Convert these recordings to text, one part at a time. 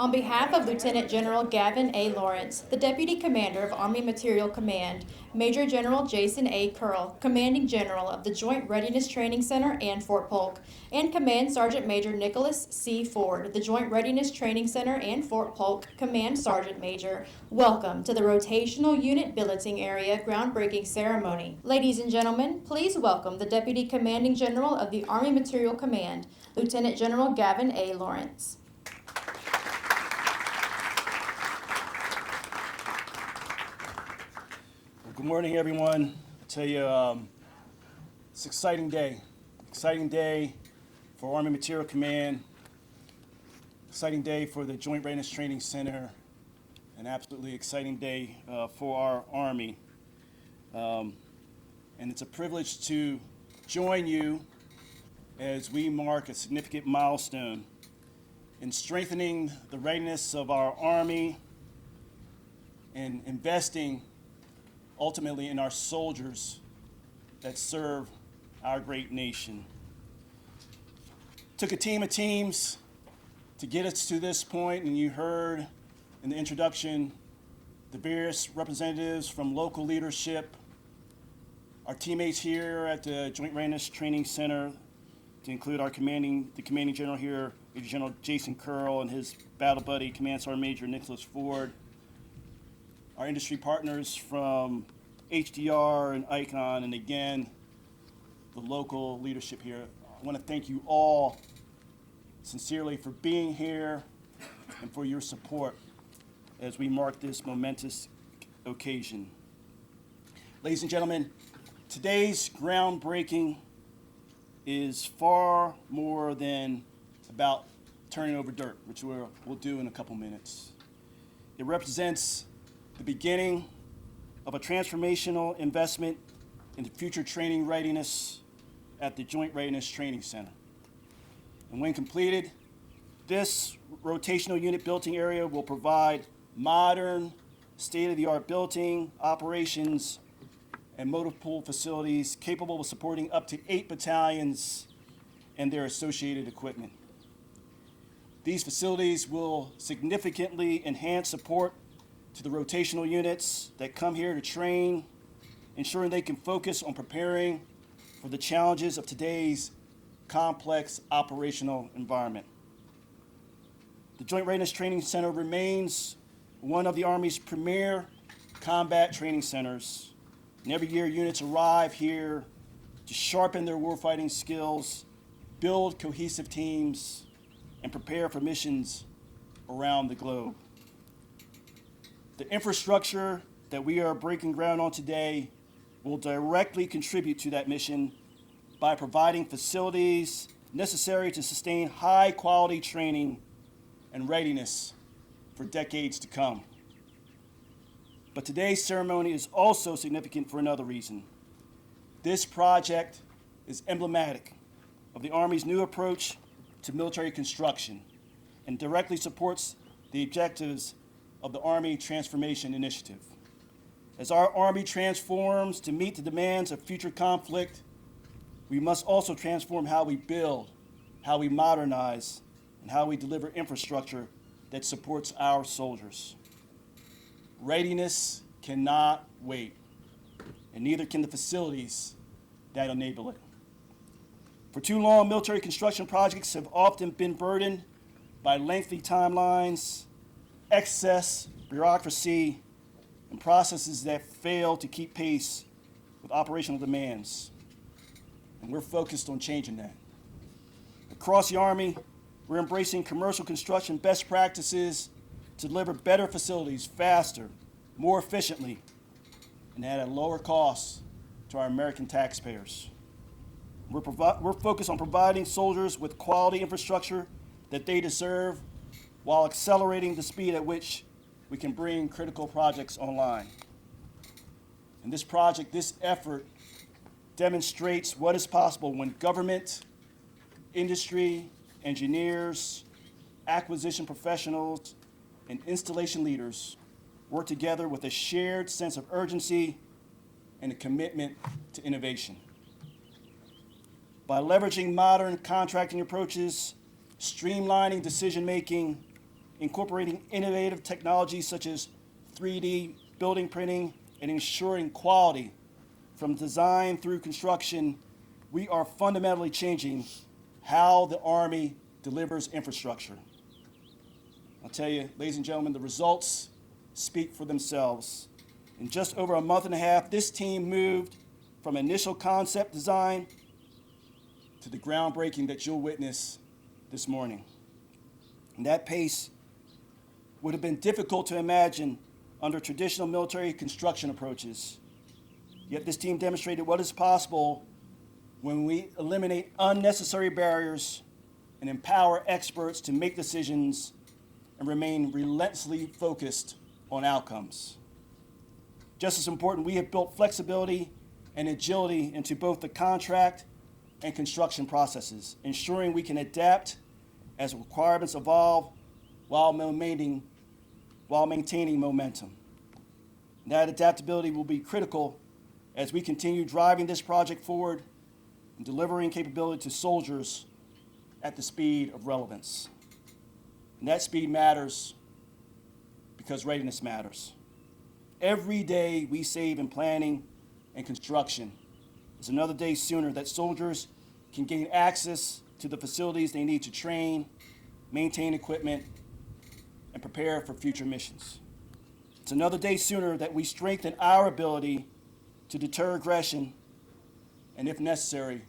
On behalf of Lieutenant General Gavin A. Lawrence, the Deputy Commander of Army Materiel Command, Major General Jason A. Curl, Commanding General of the Joint Readiness Training Center and Fort Polk, and Command Sergeant Major Nicholas C. Ford, the Joint Readiness Training Center and Fort Polk Command Sergeant Major, welcome to the Rotational Unit Bivouac Area groundbreaking ceremony. Ladies and gentlemen, please welcome the Deputy Commanding General of the Army Materiel Command, Lieutenant General Gavin A. Lawrence. Good morning, everyone. I tell you, it's an exciting day for Army Materiel Command, exciting day for the Joint Readiness Training Center, an absolutely exciting day for our Army. And it's a privilege to join you as we mark a significant milestone in strengthening the readiness of our Army and investing ultimately in our soldiers that serve our great nation. Took a team of teams to get us to this point, and you heard in the introduction the various representatives from local leadership, our teammates here at the Joint Readiness Training Center, to include the commanding general here, Major General Jason Curl, and his battle buddy, Command Sergeant Major Nicholas Ford, our industry partners from HDR and ICON, and again, the local leadership here. I want to thank you all sincerely for being here and for your support as we mark this momentous occasion. Ladies and gentlemen, today's groundbreaking is far more than about turning over dirt, which we'll do in a couple minutes. It represents the beginning of a transformational investment in future training readiness at the Joint Readiness Training Center. And when completed, this rotational unit building area will provide modern, state-of-the-art building, operations, and motor pool facilities capable of supporting up to 8 battalions and their associated equipment. These facilities will significantly enhance support to the rotational units that come here to train, ensuring they can focus on preparing for the challenges of today's complex operational environment. The Joint Readiness Training Center remains one of the Army's premier combat training centers, and every year units arrive here to sharpen their warfighting skills, build cohesive teams, and prepare for missions around the globe. The infrastructure that we are breaking ground on today will directly contribute to that mission by providing facilities necessary to sustain high-quality training and readiness for decades to come. But today's ceremony is also significant for another reason. This project is emblematic of the Army's new approach to military construction and directly supports the objectives of the Army Transformation Initiative. As our Army transforms to meet the demands of future conflict, we must also transform how we build, how we modernize, and how we deliver infrastructure that supports our soldiers. Readiness cannot wait, and neither can the facilities that enable it. For too long, military construction projects have often been burdened by lengthy timelines, excess bureaucracy, and processes that fail to keep pace with operational demands. And we're focused on changing that. Across the Army, we're embracing commercial construction best practices to deliver better facilities faster, more efficiently, and at a lower cost to our American taxpayers. We're focused on providing soldiers with quality infrastructure that they deserve, while accelerating the speed at which we can bring critical projects online. And this effort demonstrates what is possible when government, industry, engineers, acquisition professionals, and installation leaders work together with a shared sense of urgency and a commitment to innovation. By leveraging modern contracting approaches, streamlining decision-making, incorporating innovative technologies such as 3D building printing and ensuring quality from design through construction, we are fundamentally changing how the Army delivers infrastructure. I'll tell you, ladies and gentlemen, the results speak for themselves. In just over a month and a half, this team moved from initial concept design to the groundbreaking that you'll witness this morning. And that pace would have been difficult to imagine under traditional military construction approaches. Yet this team demonstrated what is possible when we eliminate unnecessary barriers and empower experts to make decisions and remain relentlessly focused on outcomes. Just as important, we have built flexibility and agility into both the contract and construction processes, ensuring we can adapt as requirements evolve while maintaining momentum. That adaptability will be critical as we continue driving this project forward and delivering capability to soldiers at the speed of relevance. And that speed matters because readiness matters. Every day we save in planning and construction is another day sooner that soldiers can gain access to the facilities they need to train, maintain equipment, and prepare for future missions. It's another day sooner that we strengthen our ability to deter aggression and, if necessary,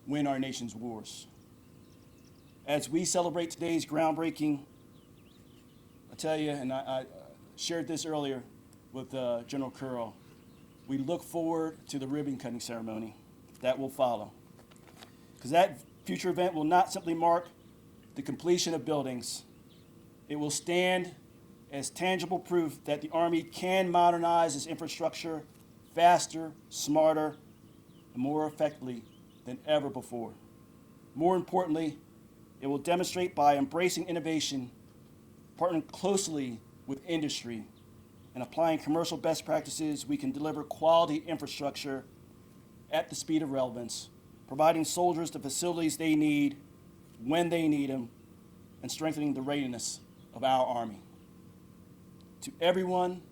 win our nation's wars. As we celebrate today's groundbreaking, I tell you, and I shared this earlier with General Curl, we look forward to the ribbon cutting ceremony that will follow. Because that future event will not simply mark the completion of buildings, it will stand as tangible proof that the Army can modernize its infrastructure faster, smarter, and more effectively than ever before. More importantly, it will demonstrate by embracing innovation, partnering closely with industry, and applying commercial best practices, we can deliver quality infrastructure at the speed of relevance, providing soldiers the facilities they need when they need them, and strengthening the readiness of our Army. To everyone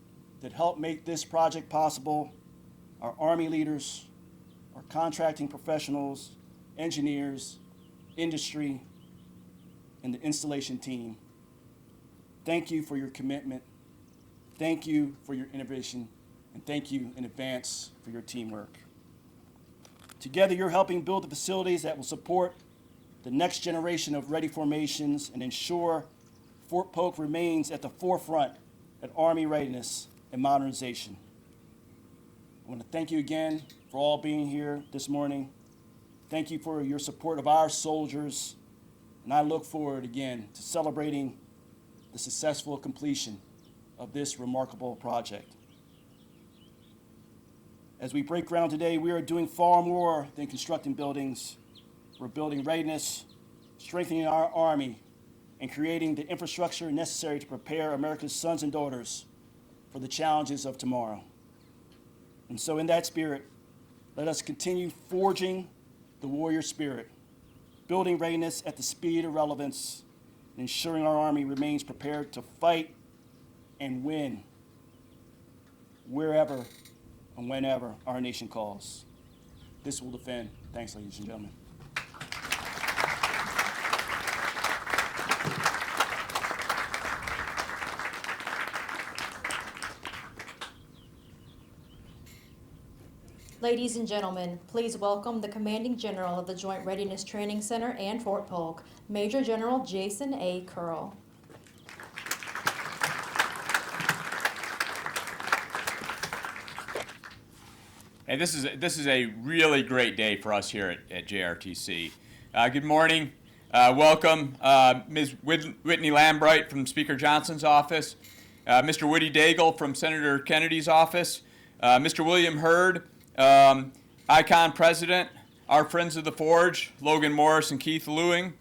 that helped make this project possible, our Army leaders, our contracting professionals, engineers, industry, and the installation team, thank you for your commitment, thank you for your innovation, and thank you in advance for your teamwork. Together, you're helping build the facilities that will support the next generation of ready formations and ensure Fort Polk remains at the forefront of Army readiness and modernization. I want to thank you again for all being here this morning. Thank you for your support of our soldiers, and I look forward again to celebrating the successful completion of this remarkable project. As we break ground today, we are doing far more than constructing buildings. We're building readiness, strengthening our Army, and creating the infrastructure necessary to prepare America's sons and daughters for the challenges of tomorrow. And so in that spirit, let us continue forging the warrior spirit, building readiness at the speed of relevance, and ensuring our Army remains prepared to fight and win wherever and whenever our nation calls. This will defend. Thanks, ladies and gentlemen. Ladies and gentlemen, please welcome the Commanding General of the Joint Readiness Training Center and Fort Polk, Major General Jason A. Curl. Hey, this is a really great day for us here at JRTC. Good morning. Welcome, Ms. Whitney Lambright from Speaker Johnson's office, Mr. Woody Daigle from Senator Kennedy's office, Mr. William Hurd, ICON President, our friends of the Forge, Logan Morris and Keith Lewing,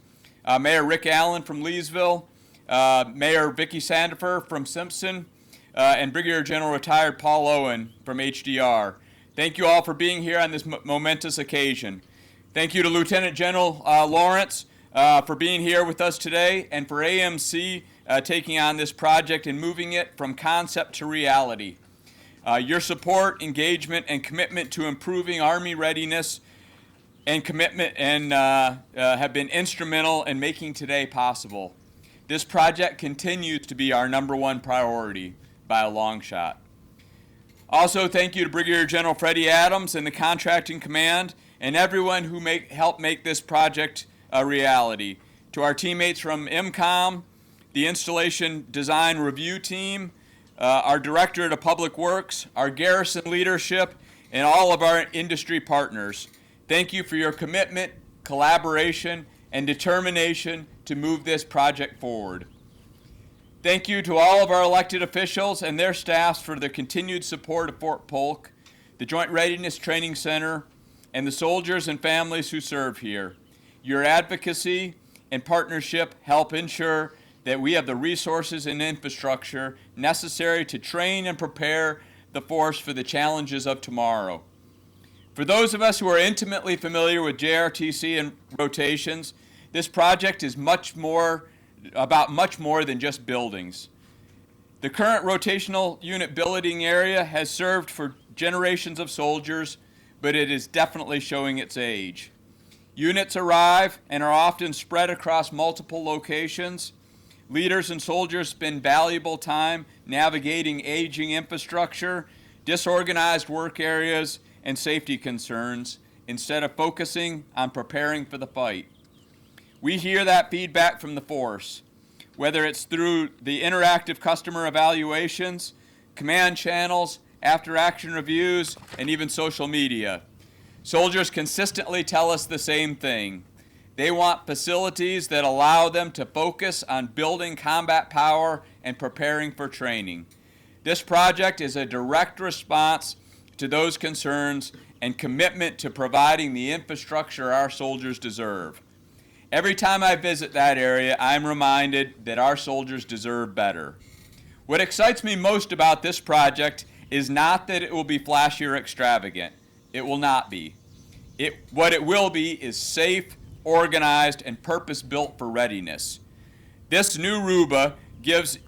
Mayor Rick Allen from Leesville, Mayor Vicki Sandifer from Simpson, and Brigadier General Retired Paul Owen from HDR. Thank you all for being here on this momentous occasion. Thank you to Lieutenant General Lawrence for being here with us today, and for AMC taking on this project and moving it from concept to reality. Your support, engagement, and commitment to improving Army readiness and commitment and have been instrumental in making today possible. This project continues to be our #1 priority by a long shot. Also, thank you to Brigadier General Freddie Adams and the Contracting Command and everyone who helped make this project a reality. To our teammates from MCOM, the Installation Design Review Team, our Directorate of Public Works, our garrison leadership, and all of our industry partners. Thank you for your commitment, collaboration, and determination to move this project forward. Thank you to all of our elected officials and their staffs for their continued support of Fort Polk, the Joint Readiness Training Center, and the soldiers and families who serve here. Your advocacy and partnership help ensure that we have the resources and infrastructure necessary to train and prepare the force for the challenges of tomorrow. For those of us who are intimately familiar with JRTC and rotations, this project is much more than just buildings. The current rotational unit billeting area has served for generations of soldiers, but it is definitely showing its age. Units arrive and are often spread across multiple locations. Leaders and soldiers spend valuable time navigating aging infrastructure, disorganized work areas, and safety concerns instead of focusing on preparing for the fight. We hear that feedback from the force, whether it's through the interactive customer evaluations, command channels, after-action reviews, and even social media. Soldiers consistently tell us the same thing. They want facilities that allow them to focus on building combat power and preparing for training. This project is a direct response to those concerns and commitment to providing the infrastructure our soldiers deserve. Every time I visit that area, I'm reminded that our soldiers deserve better. What excites me most about this project is not that it will be flashy or extravagant. It will not be. What it will be is safe, organized, and purpose-built for readiness. This new RUBA gives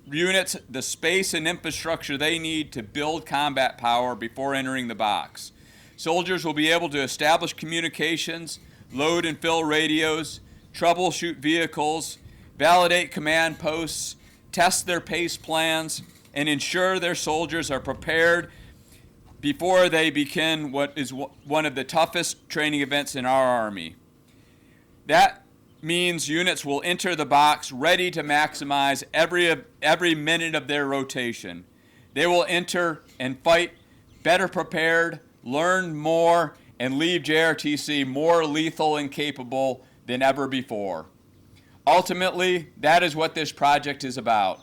units the space and infrastructure they need to build combat power before entering the box. Soldiers will be able to establish communications, load and fill radios, troubleshoot vehicles, validate command posts, test their pace plans, and ensure their soldiers are prepared before they begin what is one of the toughest training events in our Army. That means units will enter the box ready to maximize every minute of their rotation. They will enter and fight better prepared, learn more, and leave JRTC more lethal and capable than ever before. Ultimately, that is what this project is about,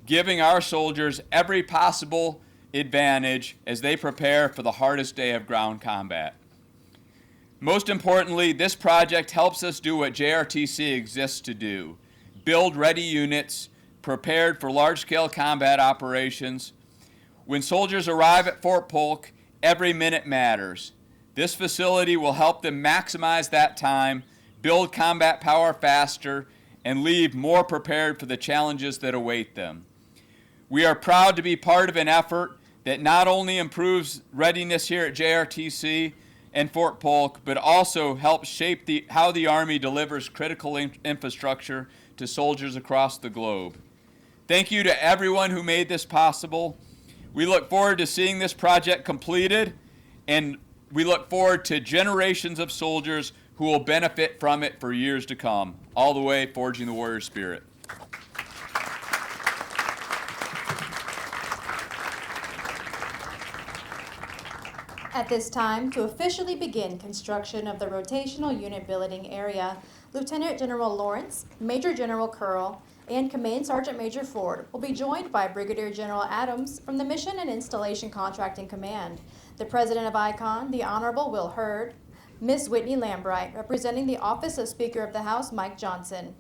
giving our soldiers every possible advantage as they prepare for the hardest day of ground combat. Most importantly, this project helps us do what JRTC exists to do: build ready units prepared for large-scale combat operations. When soldiers arrive at Fort Polk, every minute matters. This facility will help them maximize that time, build combat power faster, and leave more prepared for the challenges that await them. We are proud to be part of an effort that not only improves readiness here at JRTC and Fort Polk, but also helps shape how the Army delivers critical infrastructure to soldiers across the globe. Thank you to everyone who made this possible. We look forward to seeing this project completed, and we look forward to generations of soldiers who will benefit from it for years to come, all the way forging the warrior spirit. At this time, to officially begin construction of the Rotational Unit Billeting Area, Lieutenant General Lawrence, Major General Curl, and Command Sergeant Major Ford will be joined by Brigadier General Adams from the Mission and Installation Contracting Command, the President of ICON, the Honorable Will Hurd, Ms. Whitney Lambright, representing the Office of Speaker of the House, Mike Johnson,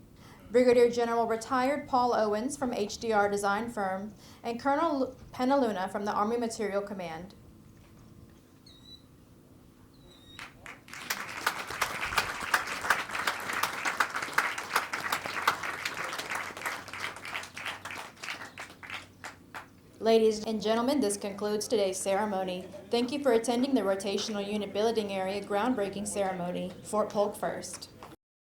Brigadier General Retired Paul Owens from HDR Design Firm, and Colonel Penaluna from the Army Materiel Command. Ladies and gentlemen, this concludes today's ceremony. Thank you for attending the Rotational Unit Bivouac Area groundbreaking ceremony. Fort Polk first.